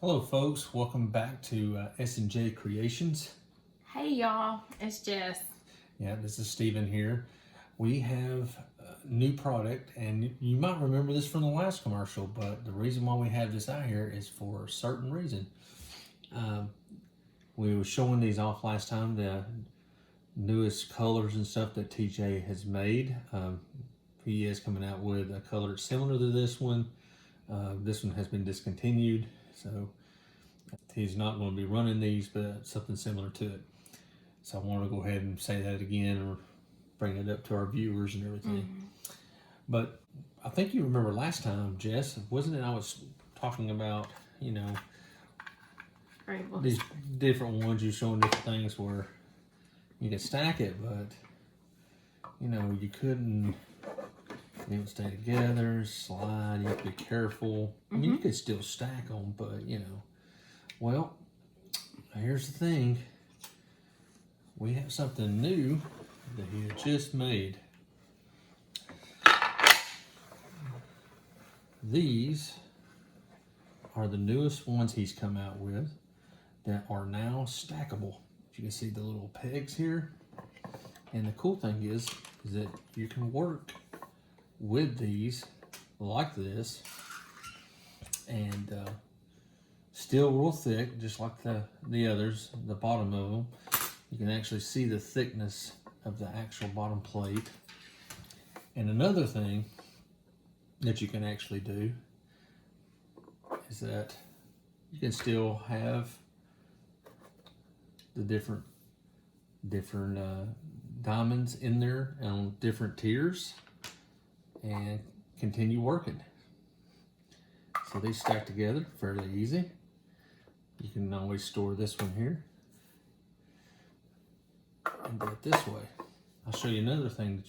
Hello folks, welcome back to S&J Creations. Hey y'all, it's Jess. Yeah, this is Steven here. We have a new product, and you might remember this from the last commercial, but the reason why we have this out here is for a certain reason. We were showing these off last time, the newest colors and stuff that TJ has made. He is coming out with a color similar to this one. This one has been discontinued, so he's not going to be running these, but something similar to it. So I want to go ahead and say that again, or bring it up to our viewers and everything. But I think you remember last time, Jess, wasn't it? I was talking about, these different ones. You showing different things where you could stack it, but you couldn't. They would stay together, slide. You have to be careful. I mean, you could still stack them, but well, here's the thing. We have something new that he had just made. These are the newest ones he's come out with that are now stackable. You can see the little pegs here. And the cool thing is that you can work with these like this, and still real thick, just like the others, the bottom of them. You can actually see the thickness of the actual bottom plate. And another thing that you can actually do is that you can still have the different diamonds in there on different tiers and continue working. So they stack together fairly easy. You can always store this one here and do it this way. I'll show you another thing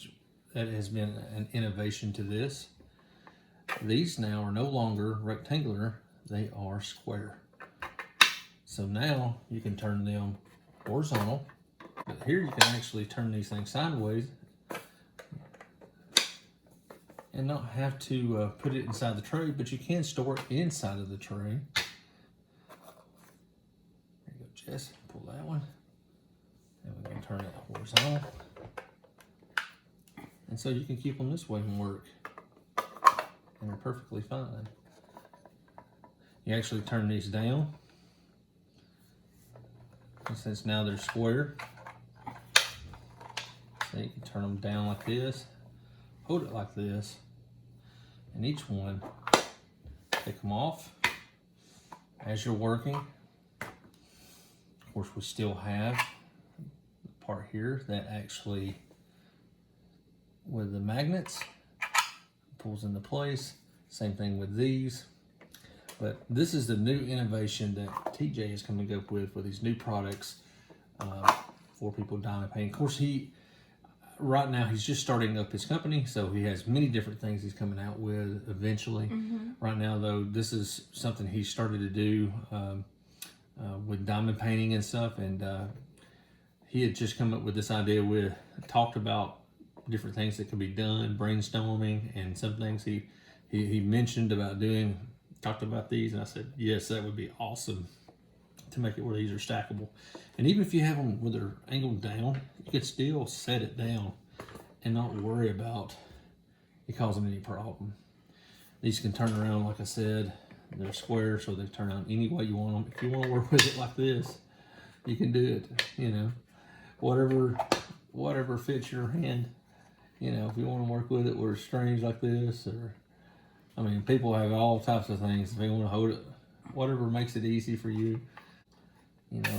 that has been an innovation to this. These now are no longer rectangular, they are square. So now you can turn them horizontal, but here you can actually turn these things sideways and not have to put it inside the tray, but you can store it inside of the tray. There you go, Jess, pull that one. And we're gonna turn it horizontal. And so you can keep them this way and work. And they're perfectly fine. You actually turn these down. And since now they're square, so you can turn them down like this, hold it like this, and each one, take them off as you're working. Of course, we still have the part here that actually, with the magnets, pulls into place. Same thing with these. But this is the new innovation that TJ is coming up with these new products for people diamond painting. Of course, right now he's just starting up his company, so he has many different things he's coming out with eventually. Right now, though, this is something he started to do with diamond painting and stuff, and he had just come up with this idea. We talked about different things that could be done, brainstorming, and some things he mentioned about doing. Talked about these, and I said, yes, that would be awesome to make it where these are stackable. And even if you have them where they're angled down, you could still set it down and not worry about it causing any problem. These can turn around, like I said, they're square, so they turn out any way you want them. If you want to work with it like this, you can do it, whatever fits your hand. If you want to work with it where it's strange like this, or people have all types of things. If they want to hold it, whatever makes it easy for you.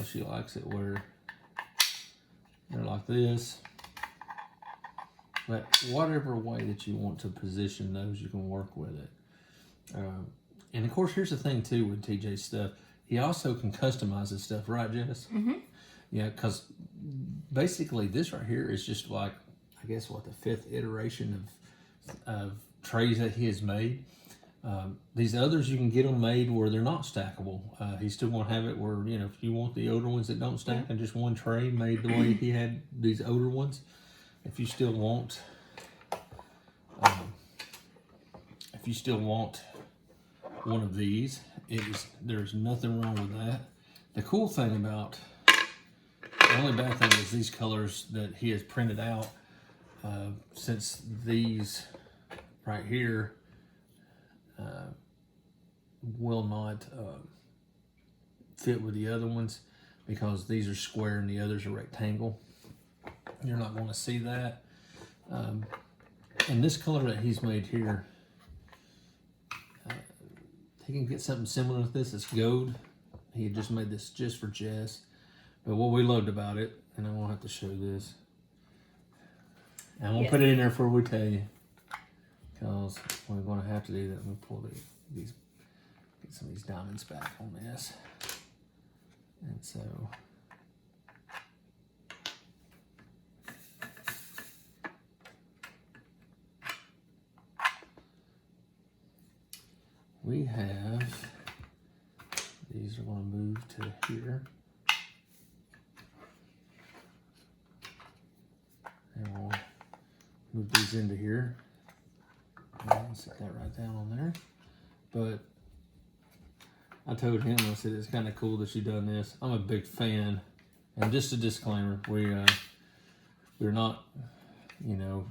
She likes it where they're like this. But whatever way that you want to position those, you can work with it. And of course, here's the thing too with TJ's stuff. He also can customize his stuff, right, Jess? Yeah, because basically this right here is just like, I guess, the fifth iteration of trays that he has made. These others, you can get them made where they're not stackable. He's still going to have it where, if you want the older ones that don't stack and just one tray made the way he had these older ones, if you still want one of these, there's nothing wrong with that. The cool thing about, the only bad thing is these colors that he has printed out, since these right here will not fit with the other ones, because these are square and the others are rectangle. You're not going to see that. And this color that he's made here, he can get something similar to this. It's gold. He had just made this just for Jess. But what we loved about it, and I won't have to show this, and I'm going to put it in there before we tell you, because we're going to have to do that. I'm going to pull these, get some of these diamonds back on this. And so, we have, these are going to move to here. And we'll move these into here. And I'll set that right down on there. But I told him, I said, it's kind of cool that she done this. I'm a big fan. And just a disclaimer, we're not, you know,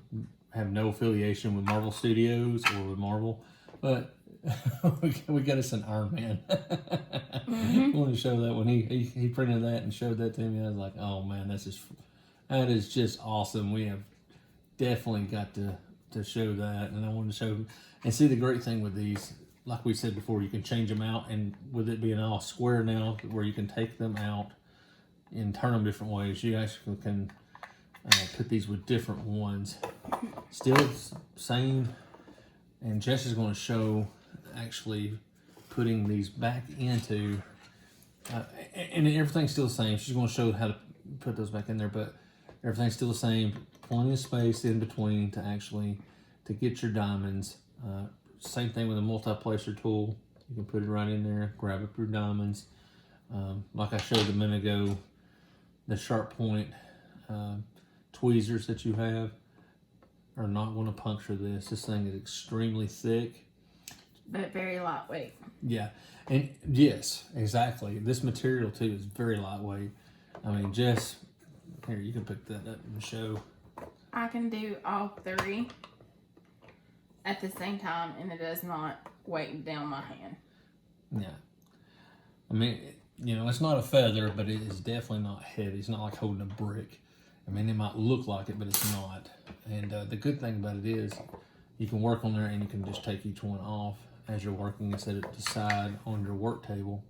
have no affiliation with Marvel Studios or with Marvel, but we got us an Iron Man. I want to show that when he printed that and showed that to me. I was like, oh man, that is just awesome. We have definitely got to show that, and I wanted to show and see the great thing with these. Like we said before, you can change them out, and with it being all square now, where you can take them out and turn them different ways, you actually can put these with different ones. Still same, and Jess is going to show actually putting these back into, and everything's still the same. She's going to show how to put those back in there, but everything's still the same. Plenty of space in between to get your diamonds. Same thing with a multi-placer tool. You can put it right in there, grab up your diamonds. Like I showed a minute ago, the sharp point tweezers that you have are not going to puncture this. This thing is extremely thick. But very lightweight. Yeah, and yes, exactly. This material too is very lightweight. I mean, Jess, here, you can pick that up and show. I can do all three at the same time, and it does not weigh down my hand. Yeah. I mean, you know, it's not a feather, but it is definitely not heavy. It's not like holding a brick. I mean, it might look like it, but it's not. And the good thing about it is you can work on there and you can just take each one off as you're working and set it to the side on your work table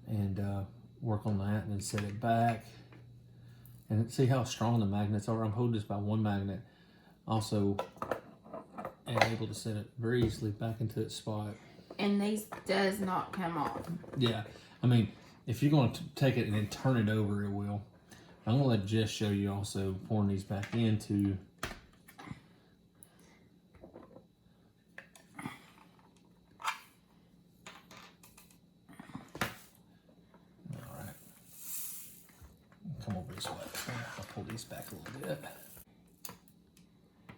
and work on that, and then set it back. And see how strong the magnets are? I'm holding this by one magnet. Also, am able to set it very easily back into its spot. And these does not come off. Yeah, I mean, if you're going to take it and then turn it over, it will. I'm going to let Jess show you also pouring these back into. All right. Come over this way. I'll pull these back a little bit.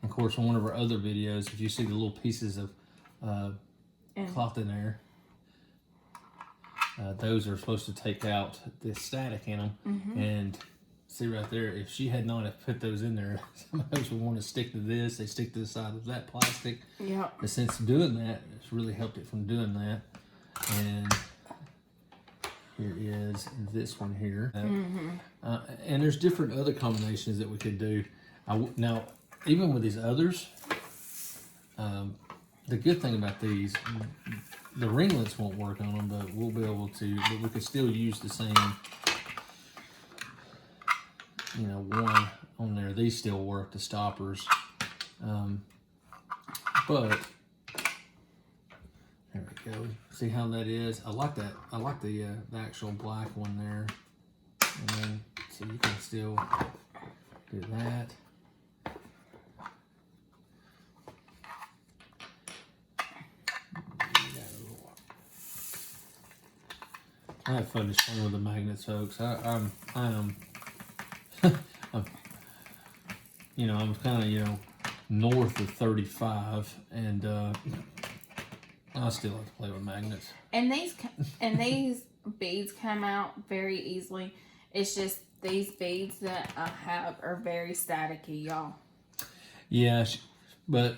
Of course, on one of our other videos, if you see the little pieces of cloth in there, those are supposed to take out the static in them. And see right there, if she had not have put those in there, some of those would want to stick to this. They stick to the side of that plastic. Yeah. And since doing that, it's really helped it from doing that. And here is this one here. And there's different other combinations that we could do. Now, even with these others, the good thing about these, the ringlets won't work on them, but we'll be able to, but we could still use the same, you know, one on there. These still work, the stoppers. But, there we go. See how that is? I like that. I like the actual black one there. And then, so you can still do that. I have fun just playing with the magnets, folks. I'm you know, I'm kind of, you know, north of 35, and I still like to play with magnets. And these beads come out very easily. It's just these beads that I have are very staticky, y'all. Yeah, but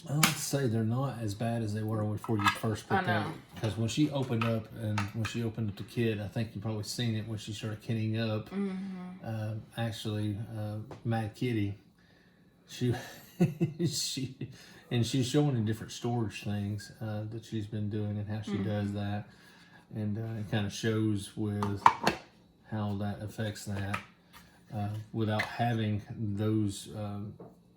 I'd say they're not as bad as they were before you first put them. Because when she opened up the kit, I think you probably seen it when she started kitting up. Actually, Mad Kitty, she's showing in different storage things that she's been doing and how she does that, and it kind of shows with how that affects that without having those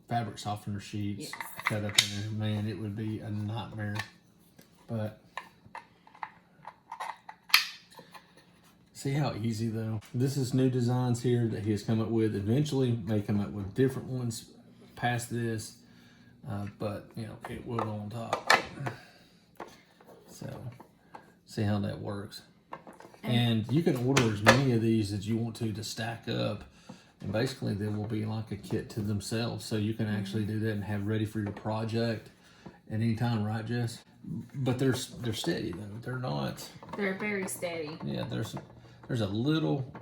fabric softener sheets cut up in there. Man, it would be a nightmare. But see how easy though. This is new designs here that he has come up with. Eventually may come up with different ones past this, but you know, it will go on top. So see how that works. And you can order as many of these as you want to stack up, and basically they will be like a kit to themselves. So you can actually do that and have ready for your project at any time, right, Jess? But they're steady though. They're not. They're very steady. Yeah, there's a little,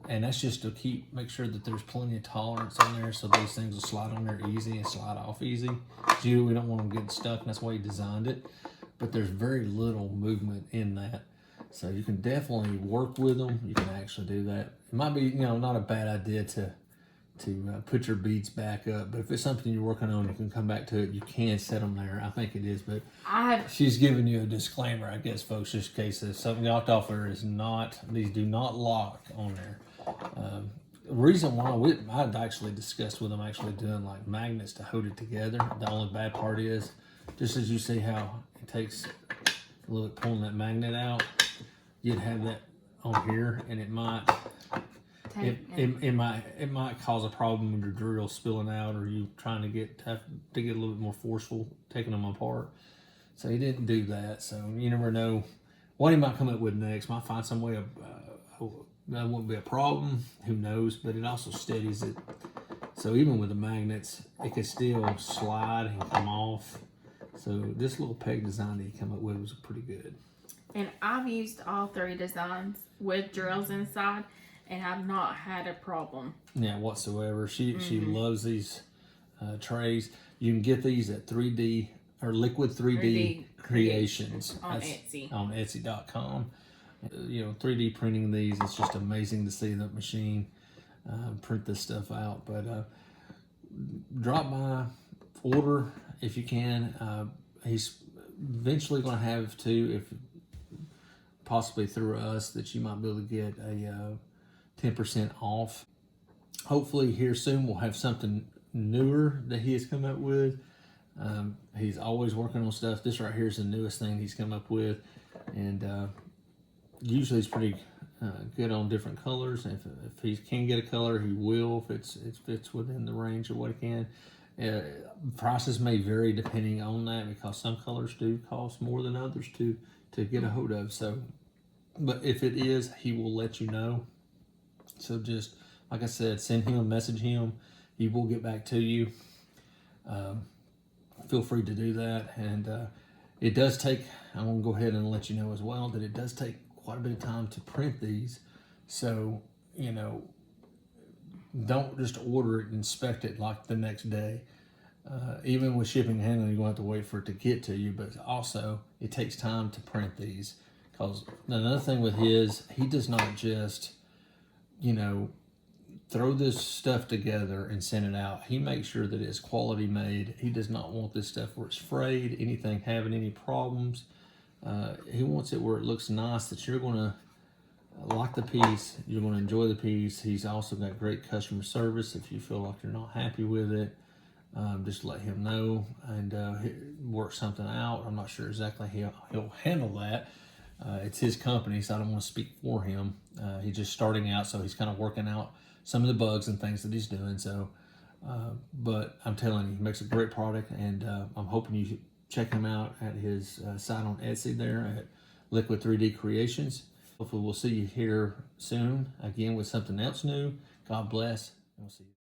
and that's just to make sure that there's plenty of tolerance on there, so these things will slide on there easy and slide off easy. We don't want them getting stuck, and that's why he designed it. But there's very little movement in that. So you can definitely work with them. You can actually do that. It might be, not a bad idea to put your beads back up. But if it's something you're working on, you can come back to it. You can set them there. I think it is. But she's giving you a disclaimer, I guess, folks, just in case if something locked off there is not, these do not lock on there. The reason why I'd actually discussed with them actually doing like magnets to hold it together. The only bad part is, just as you see how it takes a little bit pulling that magnet out, you'd have that on here, and it might cause a problem with your drill spilling out, or you trying to get a little bit more forceful taking them apart. So he didn't do that. So you never know what he might come up with next. Might find some way of that wouldn't be a problem. Who knows? But it also steadies it. So even with the magnets, it could still slide and come off. So this little peg design that he came up with was pretty good. And I've used all 3 designs with drills inside, and I've not had a problem. Yeah, whatsoever. She loves these trays. You can get these at 3D or Liquid 3D Creations on Etsy. On Etsy.com. 3D printing these, it's just amazing to see that machine print this stuff out. But drop by, order if you can. He's eventually going to have to, if possibly through us, that you might be able to get a 10% off. Hopefully here soon we'll have something newer that he has come up with. He's always working on stuff. This right here is the newest thing he's come up with, and usually he's pretty good on different colors. If he can get a color, he will, if it fits within the range of what he can. Prices may vary depending on that, because some colors do cost more than others to get a hold of. So, but if it is, he will let you know. So just like I said, send him, message him. He will get back to you. Feel free to do that. And it does take, I'm going to go ahead and let you know as well, that it does take quite a bit of time to print these. So, don't just order it and inspect it like the next day. Even with shipping and handling, you're going to have to wait for it to get to you. But also, it takes time to print these. Because another thing with his, he does not just, throw this stuff together and send it out. He makes sure that it's quality made. He does not want this stuff where it's frayed, anything having any problems. He wants it where it looks nice, that you're going to like the piece, you're going to enjoy the piece. He's also got great customer service. If you feel like you're not happy with it, just let him know and work something out. I'm not sure exactly how he'll handle that. It's his company, so I don't want to speak for him. He's just starting out, so he's kind of working out some of the bugs and things that he's doing. So, but I'm telling you, he makes a great product, and I'm hoping you check him out at his site on Etsy there at Liquid 3D Creations. Hopefully we'll see you here soon again with something else new. God bless, and we'll see you.